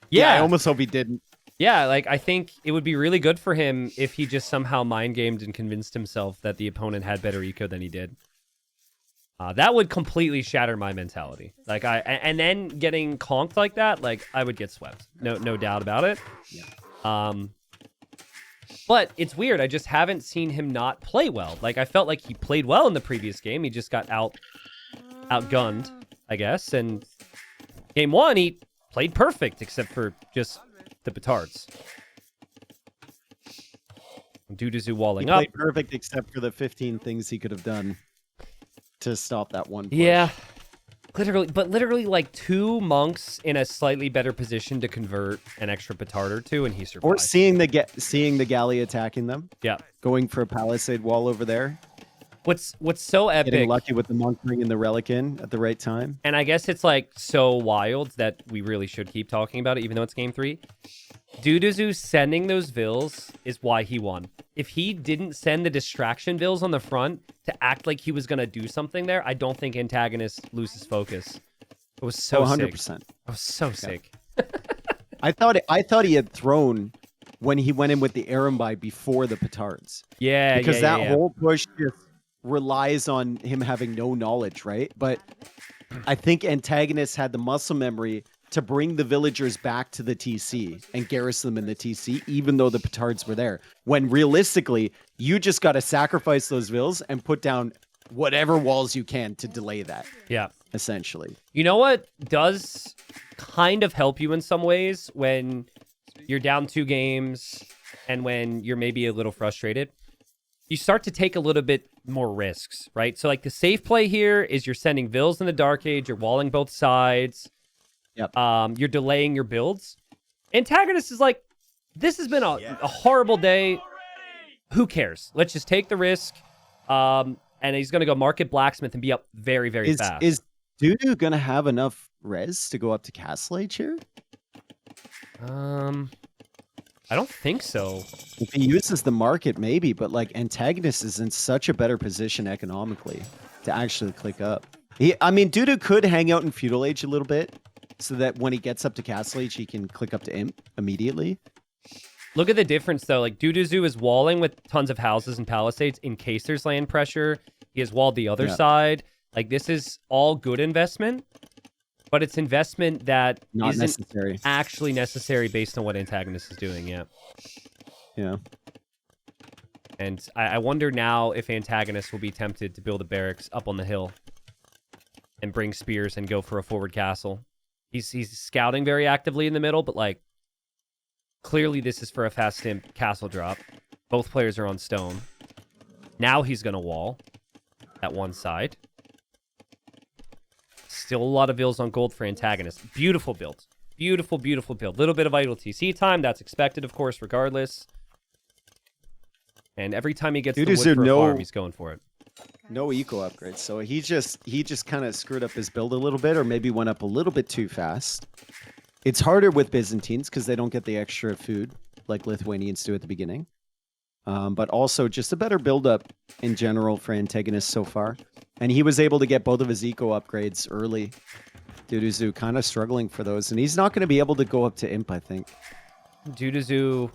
Yeah, I almost hope he didn't. Yeah, like, I think it would be really good for him if he just somehow mind-gamed and convinced himself that the opponent had better eco than he did. That would completely shatter my mentality. Like, and then getting conked like that, like, I would get swept. No doubt about it. Yeah. But it's weird. I just haven't seen him not play well. Like, I felt like he played well in the previous game. He just got outgunned, I guess. And game 1, he played perfect, except for just the petards. Duduzhu walling up. He played perfect, except for the 15 things he could have done to stop that one push. Yeah. Literally like 2 monks in a slightly better position to convert an extra petard or 2, and he survived. Or seeing the galley attacking them. Yeah. Going for a palisade wall over there. What's so epic? Getting lucky with the monk bringing the relic in at the right time. And I guess it's like so wild that we really should keep talking about it, even though it's game 3. Duduzhu sending those vills is why he won. If he didn't send the distraction vills on the front to act like he was going to do something there, I don't think Antagonist loses focus. It was so 100%. sick. I was so sick. I thought he had thrown when he went in with the Arumbai before the petards. Yeah, because that whole push just relies on him having no knowledge, right? But I think Antagonist had the muscle memory to bring the villagers back to the TC and garrison them in the TC, even though the petards were there. When realistically, you just got to sacrifice those vills and put down whatever walls you can to delay that. Yeah. Essentially. You know what does kind of help you in some ways when you're down 2 games and when you're maybe a little frustrated? You start to take a little bit more risks, right? So like the safe play here is you're sending vills in the Dark Age, you're walling both sides. Yep. You're delaying your builds. Antagonist is like, this has been a horrible day. Who cares? Let's just take the risk. And he's going to go Market Blacksmith and be up very, very fast. Is Dudu going to have enough res to go up to Castle Age here? I don't think so. If he uses the market, maybe, but like Antagonist is in such a better position economically to actually click up. Dudu could hang out in Feudal Age a little bit so that when he gets up to Castle Age, he can click up to Imp immediately. Look at the difference, though. Like, Duduzhu is walling with tons of houses and palisades in case there's land pressure. He has walled the other side. Like, this is all good investment, but it's investment that not isn't necessary. Actually necessary based on what Antagonist is doing, Yeah. And I wonder now if Antagonist will be tempted to build a barracks up on the hill and bring spears and go for a forward castle. He's scouting very actively in the middle, but, like, clearly this is for a fast imp castle drop. Both players are on stone. Now he's going to wall at one side. Still a lot of vills on gold for Antagonist. Beautiful build. Beautiful, beautiful build. Little bit of idle TC time. That's expected, of course, regardless. And every time he gets the wood for a farm, he's going for it. No eco upgrades. So he just kind of screwed up his build a little bit, or maybe went up a little bit too fast. It's harder with Byzantines because they don't get the extra food like Lithuanians do at the beginning. But also just a better build-up in general for Antagonist so far. And he was able to get both of his eco upgrades early. Duduzhu kind of struggling for those. And he's not going to be able to go up to Imp, I think. Duduzhu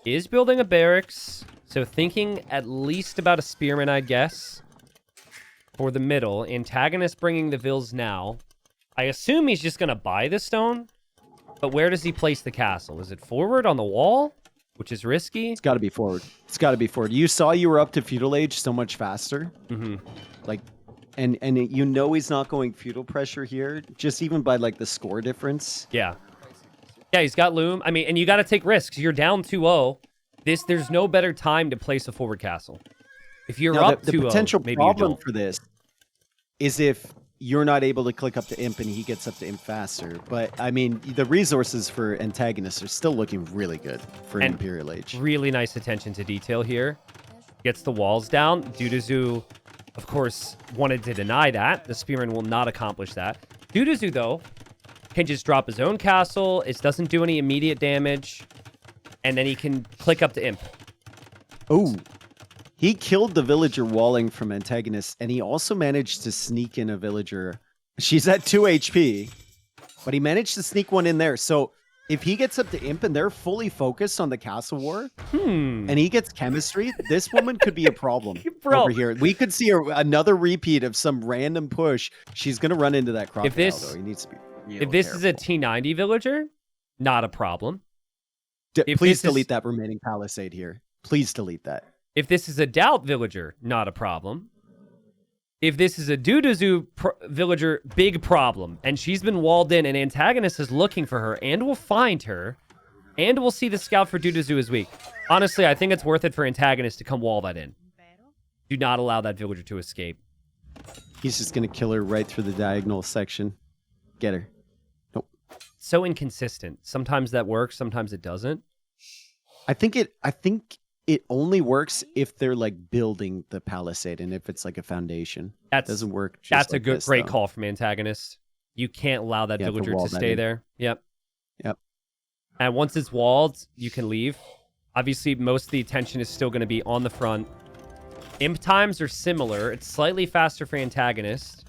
is building a barracks. So thinking at least about a spearman, I guess, for the middle. Antagonist bringing the vills now. I assume he's just going to buy the stone. But where does he place the castle? Is it forward on the wall? Which is risky. It's got to be forward. It's got to be forward. You saw you were up to feudal age so much faster. Mm-hmm. Like, and you know he's not going feudal pressure here, just even by like the score difference. Yeah. Yeah, he's got loom. I mean, and you got to take risks. You're down 2-0. There's no better time to place a forward castle. If you're up 2-0, the potential maybe problem you don't. for this is if you're not able to click up to Imp and he gets up to Imp faster. But, I mean, the resources for Antagonists are still looking really good for an Imperial Age. Really nice attention to detail here. Gets the walls down. Duduzhu, of course, wanted to deny that. The Spearman will not accomplish that. Duduzhu, though, can just drop his own castle. It doesn't do any immediate damage. And then he can click up to Imp. Oh, he killed the villager walling from Antagonist, and he also managed to sneak in a villager. She's at 2 HP, but he managed to sneak one in there. So if he gets up to Imp and they're fully focused on the castle war, and he gets chemistry, this woman could be a problem over here. We could see another repeat of some random push. She's going to run into that crocodile, though. He needs to be real If this careful. is a T90 villager, not a problem. Please delete that remaining palisade here. Please delete that. If this is a Doubt villager, not a problem. If this is a Duduzhu villager, big problem. And she's been walled in, and Antagonist is looking for her, and will find her, and we'll see the scout for Duduzhu is weak. Honestly, I think it's worth it for Antagonist to come wall that in. Do not allow that villager to escape. He's just going to kill her right through the diagonal section. Get her. Nope. So inconsistent. Sometimes that works, sometimes it doesn't. I think it only works if they're like building the palisade and if it's like a foundation. That doesn't work. That's like a great call from Antagonist. You can't allow that villager to stay there. Yep. And once it's walled, you can leave. Obviously, most of the attention is still going to be on the front. Imp times are similar. It's slightly faster for Antagonist.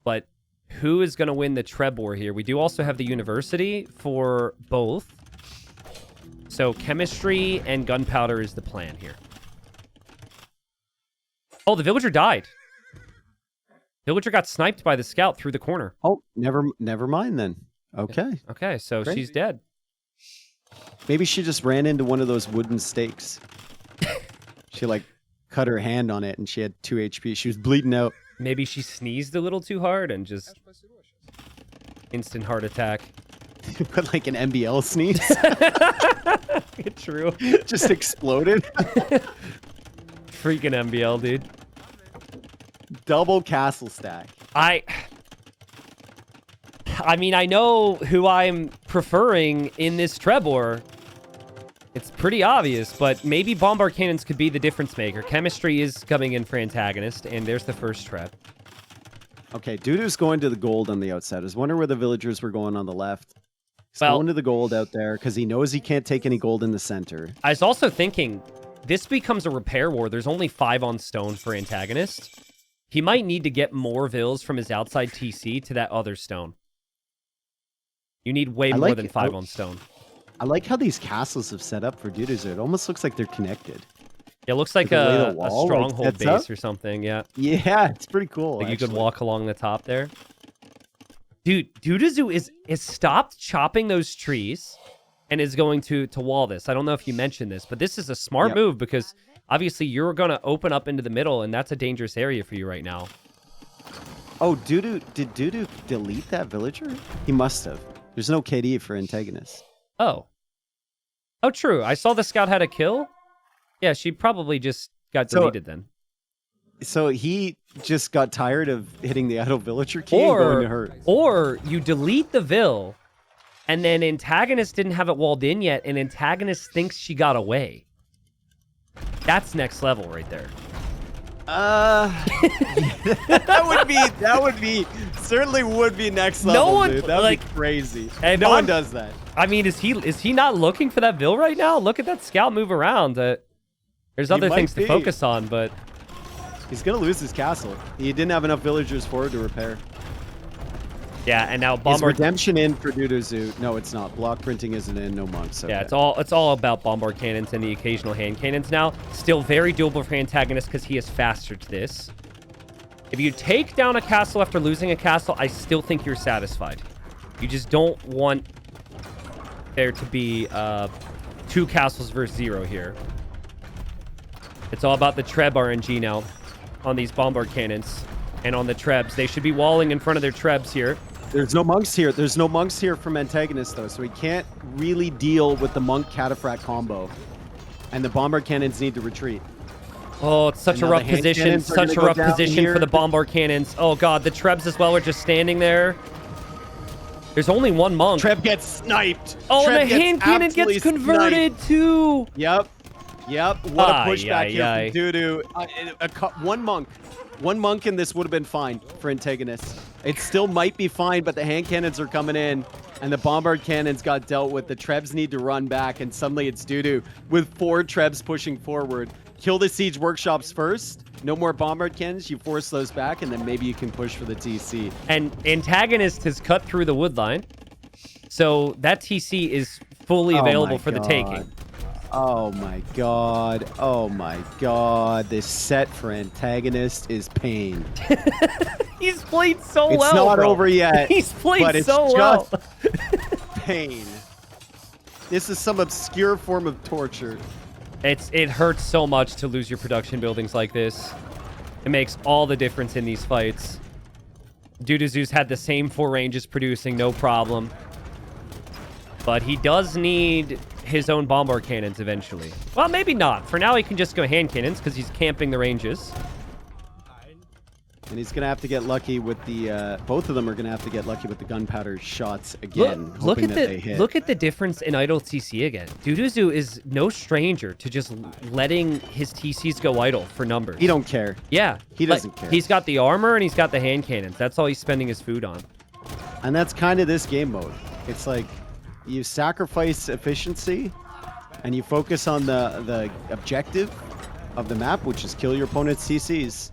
But who is going to win the Treb War here? We do also have the University for both. So chemistry and gunpowder is the plan here. Oh, the villager died. Villager got sniped by the scout through the corner. Oh, never mind then. Okay. Okay, so Great. she's dead. Maybe she just ran into one of those wooden stakes. She like cut her hand on it and she had 2 HP. She was bleeding out. Maybe she sneezed a little too hard and just instant heart attack. Put like an MBL sneeze. True. Just exploded. Freaking MBL, dude. Double castle stack. I mean, I know who I'm preferring in this Trebor. It's pretty obvious, but maybe Bombard Cannons could be the difference maker. Chemistry is coming in for Antagonist, and there's the first Treb. Okay, Dudu's going to the gold on the outside. I was wondering where the villagers were going on the left. He's Well, going to the gold out there because he knows he can't take any gold in the center. I was also thinking, this becomes a repair war. There's only 5 on stone for Antagonist. He might need to get more vills from his outside TC to that other stone. You need way more than 5 on stone. I like how these castles have set up for Duduzu. It almost looks like they're connected. It looks like a stronghold base or something, yeah. Yeah, it's pretty cool. Like you could walk along the top there. Dude, Duduzhu is stopped chopping those trees and is going to wall this. I don't know if you mentioned this, but this is a smart move because obviously you're going to open up into the middle and that's a dangerous area for you right now. Oh, did Dudu delete that villager? He must have. There's no KD for Antagonist. Oh. Oh, true. I saw the scout had a kill. Yeah, she probably just got deleted then. So he just got tired of hitting the idle villager key and going to her. Or you delete the Vil, and then Antagonist didn't have it walled in yet, and Antagonist thinks she got away. That's next level right there. That would be certainly would be next level. No one, dude. That would like, be crazy. And no one does that. I mean, is he not looking for that Vil right now? Look at that scout move around. There's other things to focus on, but he's gonna lose his castle. He didn't have enough villagers forward to repair. Yeah, and now Is redemption in for Duduzhu? No, it's not. Block printing isn't in. No monks. Okay. Yeah, it's all about bombard cannons and the occasional hand cannons now. Still very doable for Antagonist because he is faster to this. If you take down a castle after losing a castle, I still think you're satisfied. You just don't want there to be 2 castles versus 0 here. It's all about the Treb RNG now on these bombard cannons and on the Trebs. They should be walling in front of their Trebs here. There's no monks here. There's no monks here from Antagonist, though, so he can't really deal with the monk cataphract combo. And the bombard cannons need to retreat. Oh, it's such a rough position. Such a rough position for the bombard cannons. Oh, God. The Trebs as well are just standing there. There's only one monk. Treb gets sniped. Oh, and the hand cannon gets converted, too. Yep. What a pushback here from Dudu. One monk in this would have been fine for Antagonist. It still might be fine, but the hand cannons are coming in, and the bombard cannons got dealt with. The Trebs need to run back, and suddenly it's Dudu with 4 Trebs pushing forward. Kill the siege workshops first. No more bombard cannons. You force those back, and then maybe you can push for the TC. And Antagonist has cut through the wood line, so that TC is fully available for the taking. Oh my god. Oh my god. This set for Antagonist is pain. He's played so well. It's not over yet. He's played but it's so well. Pain. This is some obscure form of torture. It hurts so much to lose your production buildings like this. It makes all the difference in these fights. Duduzhu's had the same 4 ranges producing, no problem. But he does need his own bombard cannons eventually. Well, maybe not. For now, he can just go hand cannons because he's camping the ranges. And he's going to have to get lucky with the... both of them are going to have to get lucky with the gunpowder shots again, hoping that they hit. Look at the difference in idle TC again. Duduzhu is no stranger to just letting his TCs go idle for numbers. He don't care. Yeah. He doesn't care. He's got the armor and he's got the hand cannons. That's all he's spending his food on. And that's kind of this game mode. It's like you sacrifice efficiency and you focus on the objective of the map, which is kill your opponent's TCs.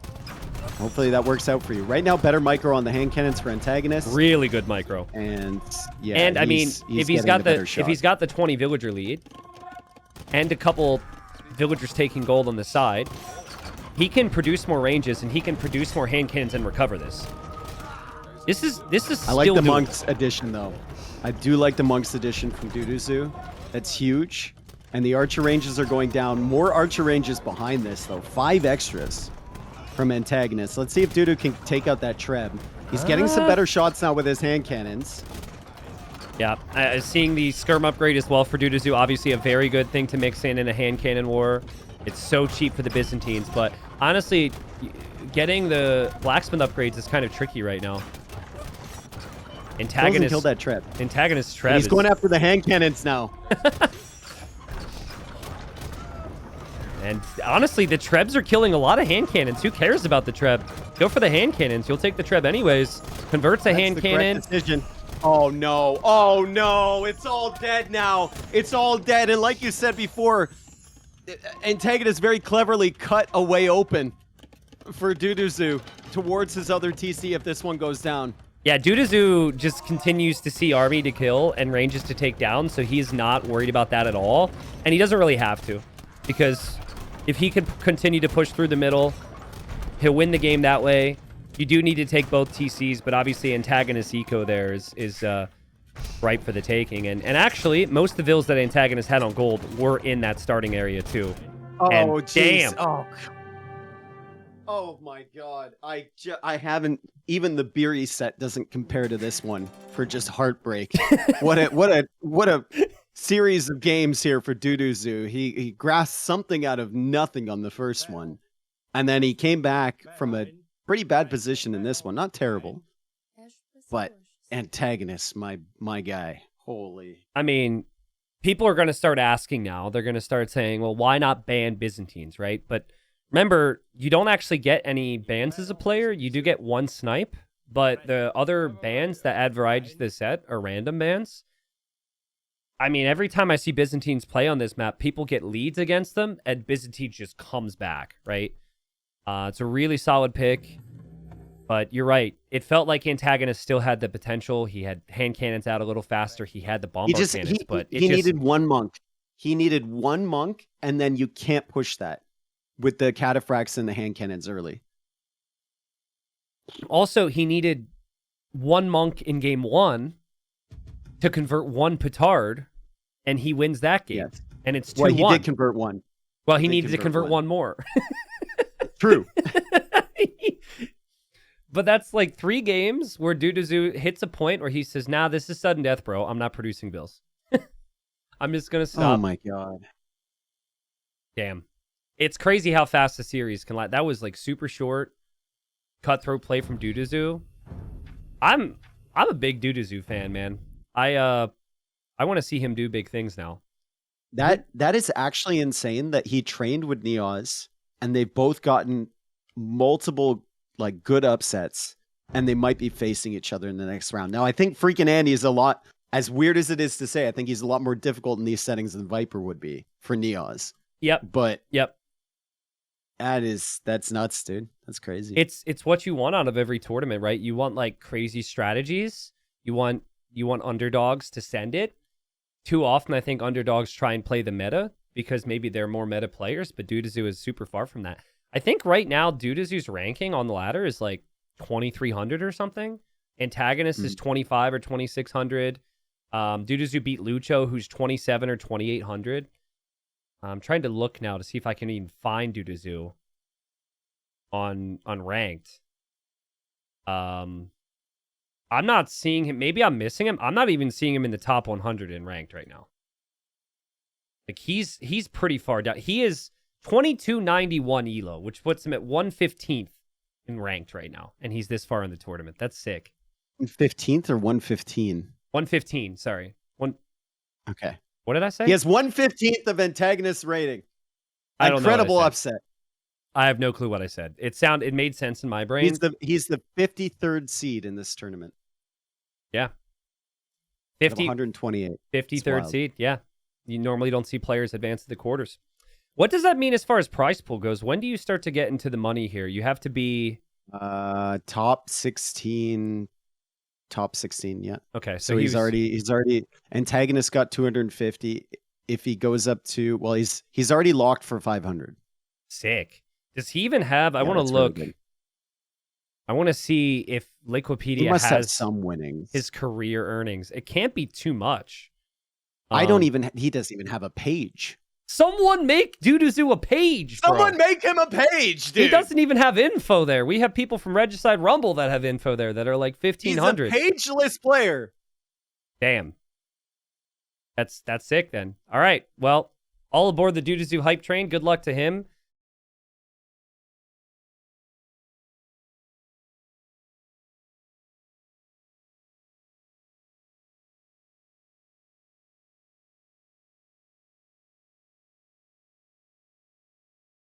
Hopefully that works out for you. Right now, better micro on the hand cannons for Antagonist. Really good micro. And yeah, and I mean, if he's got the 20 villager lead and a couple villagers taking gold on the side, he can produce more ranges and he can produce more hand cannons and recover this. This is I like the monks edition though. I do like the monks edition from Duduzhu. That's huge. And the archer ranges are going down. More archer ranges behind this though. 5 extras from Antagonist. Let's see if Dudu can take out that Treb. He's getting some better shots now with his hand cannons. Yeah, seeing the skirm upgrade as well for Duduzhu, obviously a very good thing to mix in a hand cannon war. It's so cheap for the Byzantines, but honestly, getting the blacksmith upgrades is kind of tricky right now. Antagonist killed that Treb. Antagonist Treb. And he's going after the hand cannons now. And honestly, the Trebs are killing a lot of hand cannons. Who cares about the Treb? Go for the hand cannons. You'll take the Treb anyways. Converts a hand cannon. Decision. Oh no. Oh no. It's all dead now. It's all dead. And like you said before, Antagonist very cleverly cut a way open for Duduzhu towards his other TC if this one goes down. Yeah, Duduzhu just continues to see army to kill and ranges to take down, so he's not worried about that at all. And he doesn't really have to, because if he could continue to push through the middle, he'll win the game that way. You do need to take both TCs, but obviously Antagonist eco there is ripe for the taking. And actually, most of the vills that Antagonist had on gold were in that starting area too. Oh, damn. Oh my god. I haven't, even the Beery set doesn't compare to this one for just heartbreak. What a series of games here for Duduzhu. He grasped something out of nothing on the first one, and then he came back from a pretty bad position in this one. Not terrible, but Antagonist, my guy. Holy. I mean, people are going to start asking now. They're going to start saying, well, why not ban Byzantines, right? But remember, you don't actually get any bans as a player. You do get one snipe, but the other bans that add variety to the set are random bans. I mean, every time I see Byzantines play on this map, people get leads against them, and Byzantine just comes back, right? It's a really solid pick, but you're right. It felt like Antagonist still had the potential. He had hand cannons out a little faster. He had the bomb cannons, but he needed one monk. He needed one monk, and then you can't push that with the cataphracts and the hand cannons early. Also, he needed one monk in game 1 to convert one petard, and he wins that game. Yes. And it's 2-1. Well, he did convert one. Well, he needed to convert one more. True. But that's like 3 games where Duduzhu hits a point where he says, nah, this is sudden death, bro. I'm not producing bills. I'm just going to stop. Oh, my God. Damn. It's crazy how fast the series can last. That was like super short, cutthroat play from Duduzhu. I'm a big Duduzhu fan, man. I want to see him do big things now. That is actually insane that he trained with Neoz and they've both gotten multiple like good upsets and they might be facing each other in the next round. Now I think freaking Andy is a lot, as weird as it is to say, I think he's a lot more difficult in these settings than Viper would be for Neoz. Yep. But yep. That's nuts, dude. That's crazy. It's what you want out of every tournament, right? You want like crazy strategies. You want underdogs to send it. Too often, I think underdogs try and play the meta because maybe they're more meta players, but Duduzhu is super far from that. I think right now, Duduzhu's ranking on the ladder is like 2,300 or something. Antagonist is 2,500 or 2,600. Duduzhu beat Lucho, who's 2,700 or 2,800. I'm trying to look now to see if I can even find Duduzhu on ranked. I'm not seeing him. Maybe I'm missing him. I'm not even seeing him in the top 100 in ranked right now. Like he's pretty far down. He is 2291 elo, which puts him at 115th in ranked right now, and he's this far in the tournament. That's sick. 15th or 115? 115. Sorry. Okay. What did I say? He has 115th of Antagonist rating. I don't Incredible know upset. I have no clue what I said. It made sense in my brain. He's the 53rd seed in this tournament. Yeah. 128. 53rd seed. Yeah. You normally don't see players advance to the quarters. What does that mean as far as prize pool goes? When do you start to get into the money here? You have to be top 16. Top 16, yeah. Okay, so he's already Antagonist got 250. If he goes up to, well, he's already locked for 500. Sick. Does he even have? I want to look. Really, I want to see if Liquipedia must has have some winnings. His career earnings. It can't be too much. He doesn't even have a page. Someone make Duduzhu a page, bro. Someone make him a page, dude. He doesn't even have info there. We have people from Regicide Rumble that have info there that are like 1,500. He's a pageless player. Damn. That's sick then. All right. Well, all aboard the Duduzhu hype train. Good luck to him.